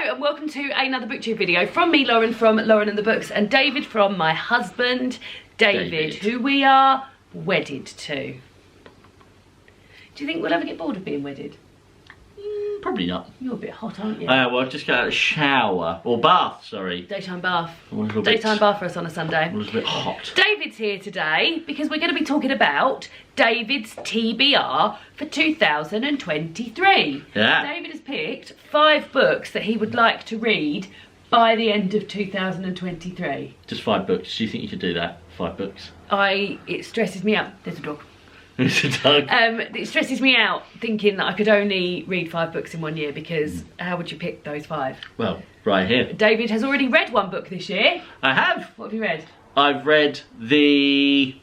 and welcome to another booktube video from me, Lauren, from Lauren and the Books, and David from my husband, David, who we are wedded to. Do you think we'll ever get bored of being wedded? Probably not. You're a bit hot, aren't you? Well, I've just got out of the shower, or bath, sorry. Daytime bath. Daytime bath for us on a Sunday. A little bit hot. David's here today because we're going to be talking about David's TBR for 2023. Yeah. David has picked 5 books that he would like to read by the end of 2023. Just 5 books. Do you think you could do that? 5 books? It stresses me out. There's a dog. It's a dog. It stresses me out thinking that I could only read 5 books in 1 year, because how would you pick those 5? Well, right here. David has already read 1 book this year. I have. What have you read? I've read the...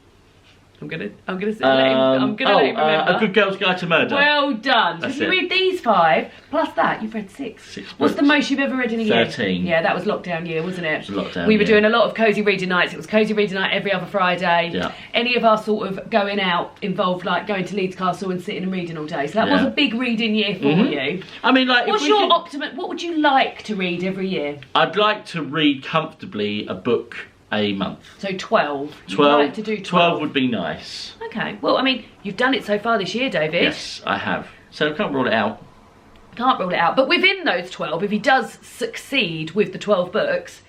I'm gonna let him remember. A Good Girl's Guide to Murder. Well done. So That's if you it. read these 5, plus that, you've read 6. 6 What's the books. most you've ever read in a year? 13. Yeah, that was lockdown year, wasn't it? It was lockdown, we were yeah. doing a lot of cosy reading nights. It was cosy reading night every other Friday. Yeah. Any of our sort of going out involved like going to Leeds Castle and sitting and reading all day. So that was Yeah. a big reading year for you. I mean, like, What's your optimum? What would you like to read every year? I'd like to read comfortably a book a month. So 12. 12. You'd like to do 12. Would be nice. Okay. Well, I mean, you've done it so far this year, David. Yes, I have. So I can't rule it out. Can't rule it out. But within those 12, if he does succeed with the 12 books,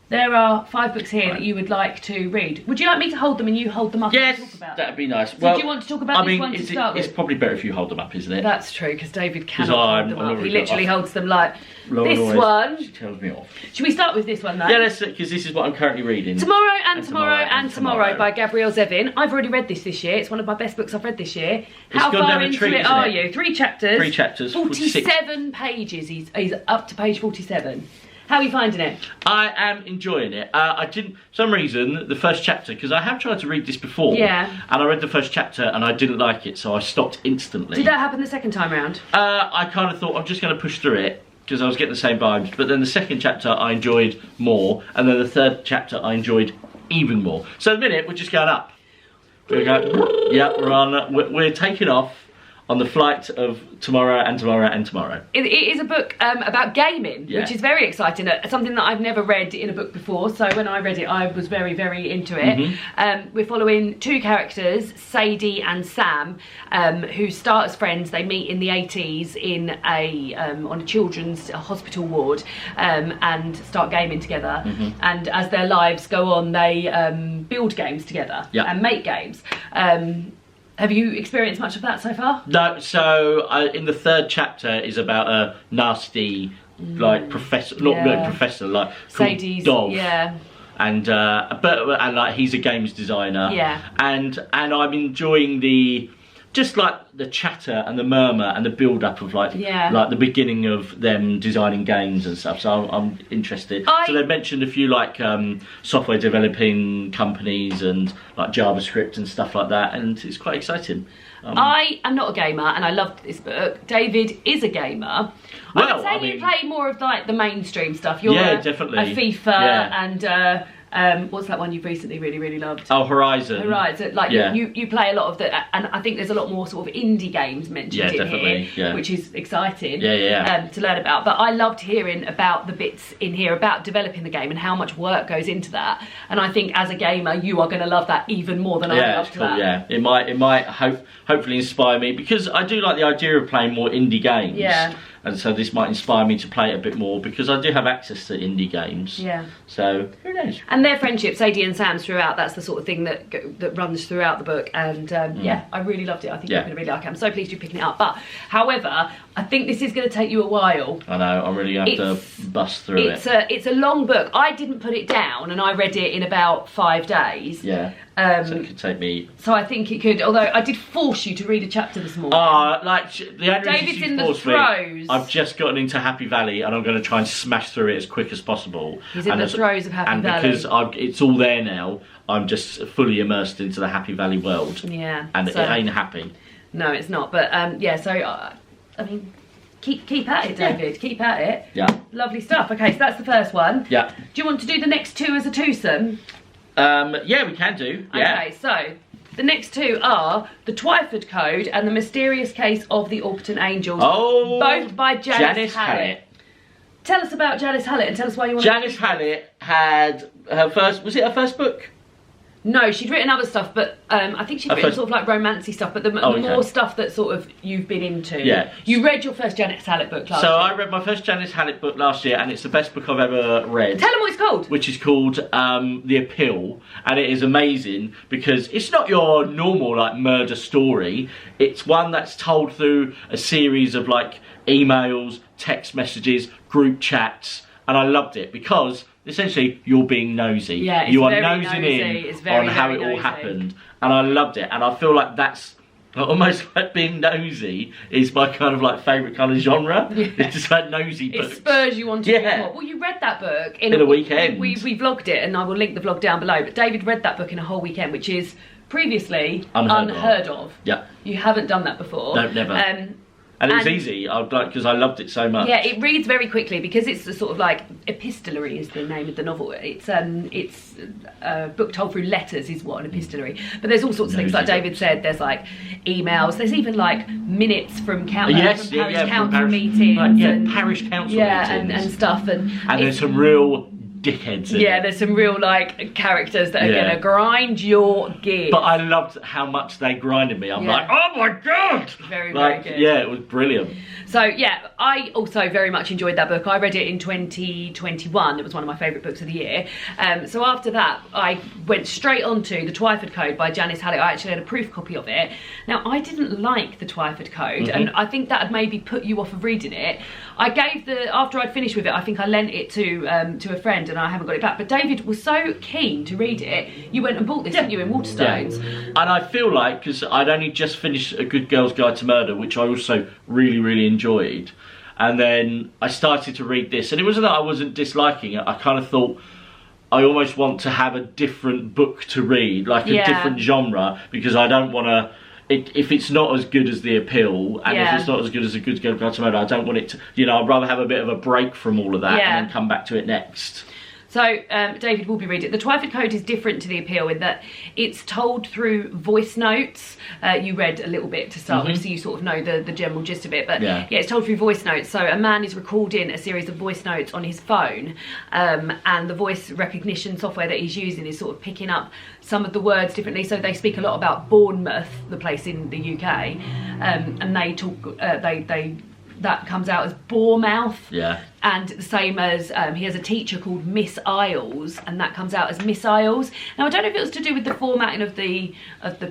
there are 5 books here that you would like to read. Would you like me to hold them and you hold them up Yes, and talk about that'd be nice. So Well, do you want to talk about this one to start with? It's probably better if you hold them up, isn't it? That's true, because David cannot hold them I'm up. He already literally off. holds them like Lauren this always- one. She tells me off. Should we start with this one, though? Yeah, let's, because this is what I'm currently reading. Tomorrow and Tomorrow and Tomorrow by Gabrielle Zevin. I've already read this year. It's one of my best books I've read this year. How gone far down a into treat, it isn't are it? you? 3 chapters. 3 chapters. 47 pages. He's up to page 47. How are you finding it? I am enjoying it. I didn't, for some reason, the first chapter, because I have tried to read this before. Yeah. And I read the first chapter and I didn't like it, so I stopped instantly. Did that happen the second time round? I kind of thought I'm just going to push through it, because I was getting the same vibes. But then the second chapter I enjoyed more, and then the third chapter I enjoyed even more. So at the minute, we're just going up. We're going, yeah, we're taking off on the flight of Tomorrow and Tomorrow and Tomorrow. It is a book about gaming, Yeah. which is very exciting. Something that I've never read in a book before. So when I read it, I was very, very into it. We're following 2 characters, Sadie and Sam, who start as friends. They meet in the 80s in on a children's hospital ward and start gaming together. And as their lives go on, they build games together and make games. Have you experienced much of that so far? No, so in the 3rd chapter is about a nasty, like, professor, not professor, like, Sadie's, Dov. yeah. And and like he's a games designer. Yeah. And I'm enjoying just like the chatter and the murmur and the build up of like the beginning of them designing games and stuff. So I'm interested. So they mentioned a few like software developing companies and like JavaScript and stuff like that, and it's quite exciting. I am not a gamer and I loved this book. David is a gamer. Well, I would say you play more of like the mainstream stuff. You're definitely. a FIFA and what's that one you've recently really loved? Oh, Horizon. Horizon. Like you play a lot of the, and I think there's a lot more sort of indie games mentioned in here, which is exciting to learn about. But I loved hearing about the bits in here about developing the game and how much work goes into that. And I think as a gamer, you are going to love that even more than I loved that. Yeah, it might hopefully inspire me, because I do like the idea of playing more indie games. Yeah. And so this might inspire me to play it a bit more, because I do have access to indie games. Yeah. So who knows? And their friendship, Sadie and Sam's throughout, that's the sort of thing that runs throughout the book. And yeah, I really loved it. I think you're going to really like it. I'm so pleased you're picking it up. But however, I think this is going to take you a while. I know. I'm really going to have to bust through it. It's a long book. I didn't put it down, and I read it in about 5 days. Yeah. So it could take me. So I think it could. Although I did force you to read a chapter this morning. Like the only David's in the throes. I've just gotten into Happy Valley, and I'm going to try and smash through it as quick as possible. He's in the throes of Happy Valley. And because it's all there now, I'm just fully immersed into the Happy Valley world. Yeah. And it ain't happy. No, it's not. But yeah. So I mean, keep at it, David. Yeah. Keep at it. Yeah. Lovely stuff. Okay, so that's the first one. Yeah. Do you want to do the next 2 as a twosome? Yeah, we can do. Yeah. Okay, so the next 2 are The Twyford Code and The Mysterious Case of the Alperton Angels. Oh, both by Janice Hallett. tell us about Janice Hallett and tell us why you want Janice Hallett had her first, was it her first book? No, she'd written other stuff, but I think she'd written sort of like romancy stuff, but the more stuff that sort of you've been into. Yeah. You read your first Janice Hallett book last year. So I read my first Janice Hallett book last year, and it's the best book I've ever read. Tell them what it's called. Which is called The Appeal, and it is amazing because it's not your normal like murder story. It's one that's told through a series of like emails, text messages, group chats, and I loved it because essentially you're being nosy. Yeah, you are nosing in on how it all happened, and I loved it. And I feel like that's almost like being nosy is my kind of like favourite kind of genre. Yeah. It's just like nosy books. It spurs you on to read more. Well, you read that book in a weekend. We vlogged it, and I will link the vlog down below. But David read that book in a whole weekend, which is previously unheard of. Yeah. You haven't done that before. No, never. And it was easy, because I loved it so much. Yeah, it reads very quickly because it's a sort of like epistolary is the name of the novel. It's a book told through letters is what an epistolary. But there's all sorts of things like David said. There's like emails. There's even like minutes from parish council meetings. Parish council meetings. And stuff. And there's some real dickheads in it. There's some real like characters that are gonna grind your gears. But I loved how much they grinded me. I'm like, oh my god! Very good. Yeah, it was brilliant. So yeah, I also very much enjoyed that book. I read it in 2021. It was one of my favourite books of the year. So after that, I went straight on to The Twyford Code by Janice Hallett. I actually had a proof copy of it. Now, I didn't like The Twyford Code, and I think that had maybe put you off of reading it. I gave after I'd finished with it, I think I lent it to a friend, and I haven't got it back. But David was so keen to read it, you went and bought this, didn't you, in Waterstones? Yeah. And I feel like, because I'd only just finished A Good Girl's Guide to Murder, which I also really enjoyed, and then I started to read this, and it wasn't that I wasn't disliking it. I kind of thought I almost want to have a different book to read, like a different genre, because I don't want to. If it's not as good as The Appeal, and if it's not as good as A Good Girl's Guide to Murder, I don't want it to. I'd rather have a bit of a break from all of that and then come back to it next. So David will be reading it. The Twyford Code is different to The Appeal in that it's told through voice notes. You read a little bit to start with, so you sort of know the general gist of it. But it's told through voice notes. So a man is recording a series of voice notes on his phone, and the voice recognition software that he's using is sort of picking up some of the words differently. So they speak a lot about Bournemouth, the place in the UK, and they talk. That comes out as Bournemouth. Yeah. And the same as he has a teacher called Miss Isles, and that comes out as Miss Isles. Now I don't know if it was to do with the formatting of the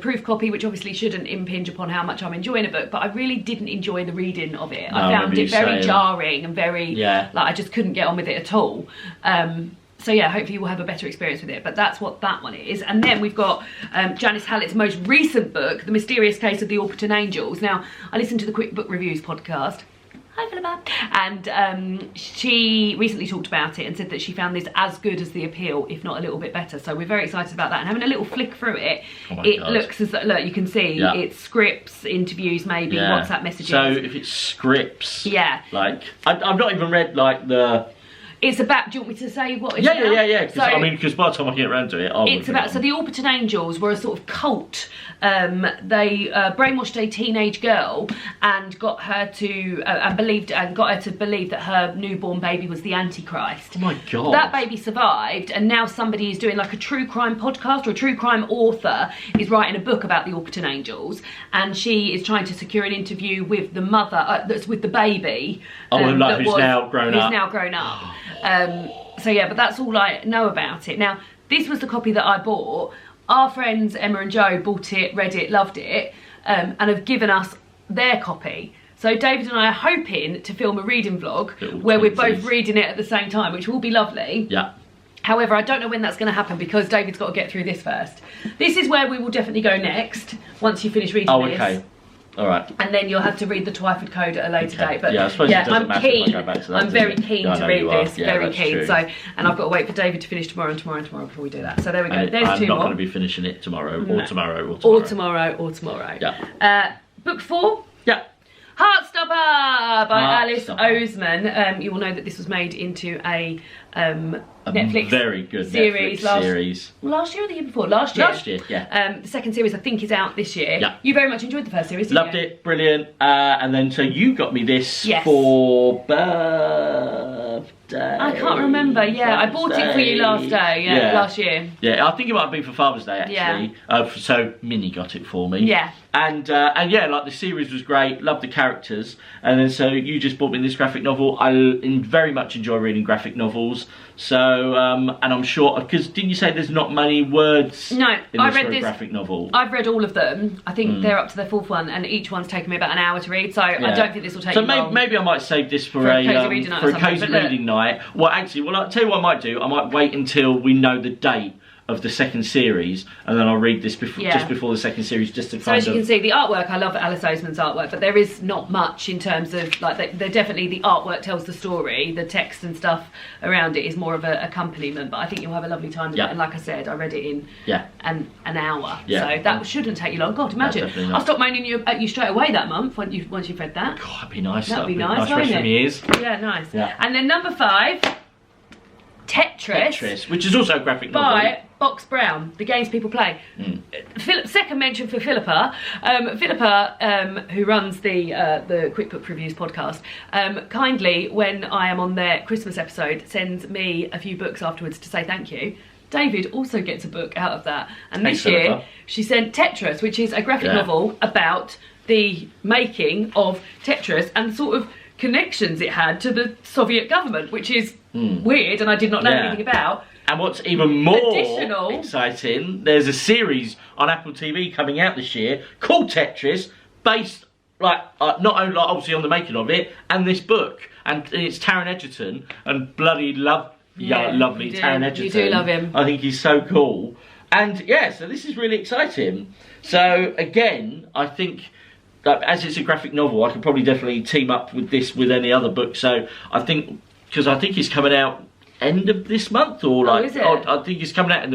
proof copy, which obviously shouldn't impinge upon how much I'm enjoying a book, but I really didn't enjoy the reading of it. I found it very jarring and very like I just couldn't get on with it at all. So yeah, hopefully you will have a better experience with it, but that's what that one is. And then we've got Janice Hallett's most recent book, The Mysterious Case of the Alperton Angels. Now, I listened to the Quick Book Reviews podcast. Hi, Philippa. And she recently talked about it and said that she found this as good as The Appeal, if not a little bit better. So we're very excited about that. And having a little flick through it, it looks as, look, you can see it's scripts, interviews maybe, WhatsApp messages. So if it's scripts, like, I've not even read like the... It's about, do you want me to say what it's about? Yeah. So, I mean, because by the time I get around to it, it's about, so the Alperton Angels were a sort of cult. They brainwashed a teenage girl and got her to, got her to believe that her newborn baby was the Antichrist. Oh my God. That baby survived, and now somebody is doing like a true crime podcast, or a true crime author is writing a book about the Alperton Angels, and she is trying to secure an interview with the mother, that's with the baby. Who's now grown up. So yeah, but that's all I know about it. Now, this was the copy that I bought. Our friends Emma and Joe bought it, read it, loved it, and have given us their copy. So David and I are hoping to film a reading vlog where we're both reading it at the same time, which will be lovely. Yeah. However, I don't know when that's going to happen because David's got to get through this first. This is where we will definitely go next, once you finish reading this. Okay. All right. And then you'll have to read the Twyford Code at a later date. But I suppose it doesn't matter if I go back to that, I'm very keen to read this. Yeah, very keen. True. So, and I've got to wait for David to finish tomorrow and tomorrow and tomorrow before we do that. So there we go. And There's I'm two more. not going to be finishing it tomorrow, or tomorrow, or tomorrow. Yeah. Book 4. Yeah. Heartstopper by Alice Oseman. You will know that this was made into a Netflix very good series. Last year or the year before? Last year, yeah. The second series I think is out this year. Yeah. You very much enjoyed the first series, didn't Loved it, brilliant. And then so you got me this for can't remember. Yeah, I bought it for you last year. Yeah, I think it might have been for Father's Day actually. Yeah. So Minnie got it for me. Yeah. And yeah, like the series was great. Loved the characters. And then so you just bought me this graphic novel. I very much enjoy reading graphic novels. So and I'm sure because didn't you say there's not many words? No, I read this graphic novel. I've read all of them. I think they're up to their 4th one, and each one's taken me about an hour to read. So I don't think this will take. So maybe I might save this for a cozy reading night. Well, actually, I'll tell you what I might do. I might wait until we know the date of the 2nd series, and then I'll read this just before the 2nd series, just to kind of... So as you can see, the artwork, I love Alice Oseman's artwork, but there is not much in terms of, like, they're definitely, the artwork tells the story, the text and stuff around it is more of an accompaniment, but I think you'll have a lovely time with it, and like I said, I read it in an hour, so that shouldn't take you long. God, imagine, I'll stop moaning at you straight away that month, once you've read that. God, that'd be nice. That'd be nice, rest from years. Yeah, nice. Yeah. And then number 5, Tetris, which is also a graphic novel. By Box Brown, the games people play. Second mention for Philippa. Philippa, who runs the Quick Book Reviews podcast, kindly, when I am on their Christmas episode, sends me a few books afterwards to say thank you. David also gets a book out of that. And this year, she sent Tetris, which is a graphic novel about the making of Tetris and sort of connections it had to the Soviet government, which is weird and I did not know anything about. And what's even more exciting, there's a series on Apple TV coming out this year called Tetris, based not only obviously on the making of it and this book, and it's Taron Egerton, and bloody lovely Taron Egerton. You do love him. I think he's so cool. And yeah, so this is really exciting. So again, I think as it's a graphic novel, I could probably definitely team up with this with any other book. So I think, because I think it's coming out end of this month, or like, is it? I think it's coming out in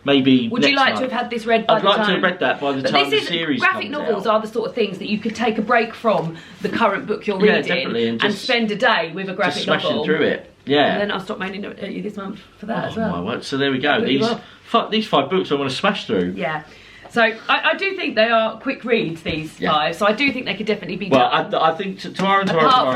maybe Would you like month. to have had this read by the time? I'd like to have read that by the time the series graphic comes novels out. are the sort of things that you could take a break from the current book you're reading and spend a day with a graphic novel. Smashing through it. Yeah. And then I'll stop moaning at you this month for that as well. My word. So there we go. These 5 books I want to smash through. Yeah. So I do think they are quick reads, these 5. So I do think they could definitely be done. Well, I think tomorrow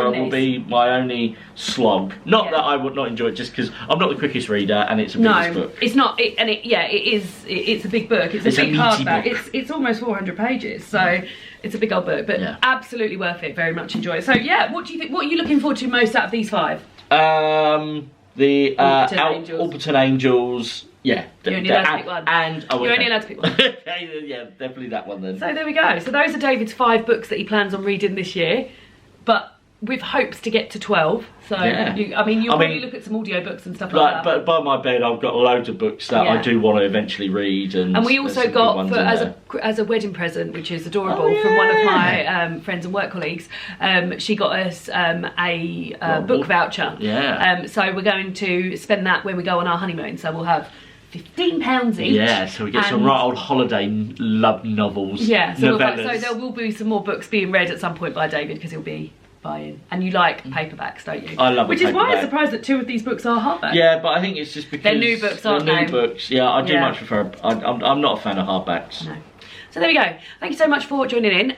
will be my only slog. Not that I would not enjoy it, just because I'm not the quickest reader, and it's a big book. It's not. It is. It's a big book. It's a big hardback. It's almost 400 pages. So it's a big old book, but absolutely worth it. Very much enjoy it. So yeah, what do you think? What are you looking forward to most out of these 5? The Alperton Angels. Yeah, you're only allowed to pick one. You're only allowed to pick one. Yeah, definitely that one then. So there we go. So those are David's 5 books that he plans on reading this year, but with hopes to get to 12. So you'll probably look at some audiobooks and stuff like that. But by my bed, I've got loads of books that I do want to eventually read, and we also got as a wedding present, which is adorable, from one of my friends and work colleagues. She got us a book voucher. Yeah. So we're going to spend that when we go on our honeymoon. So we'll have £15 each. Yeah, so we get some right old holiday love novels. Yeah, so there will be some more books being read at some point by David, because he'll be buying. And you like paperbacks, don't you? I love Which is why I'm surprised that 2 of these books are hardbacks. Yeah, but I think it's just because they're new books, aren't they? They're new books. Yeah, I do much prefer. I'm not a fan of hardbacks. No. So there we go. Thank you so much for joining in.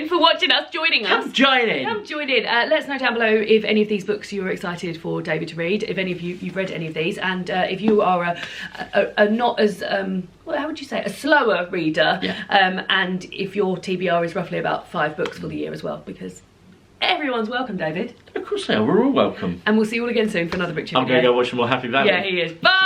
For watching us, joining us. Come join in. Come join in. Let us know down below if any of these books you're excited for David to read. If any of you've read any of these, and if you are a not as how would you say, a slower reader, and if your TBR is roughly about 5 books for the year as well, because everyone's welcome, David. Of course they are. We're all welcome. And we'll see you all again soon for another book review. I'm going to go watch some more Happy Valley. Yeah, he is. Bye.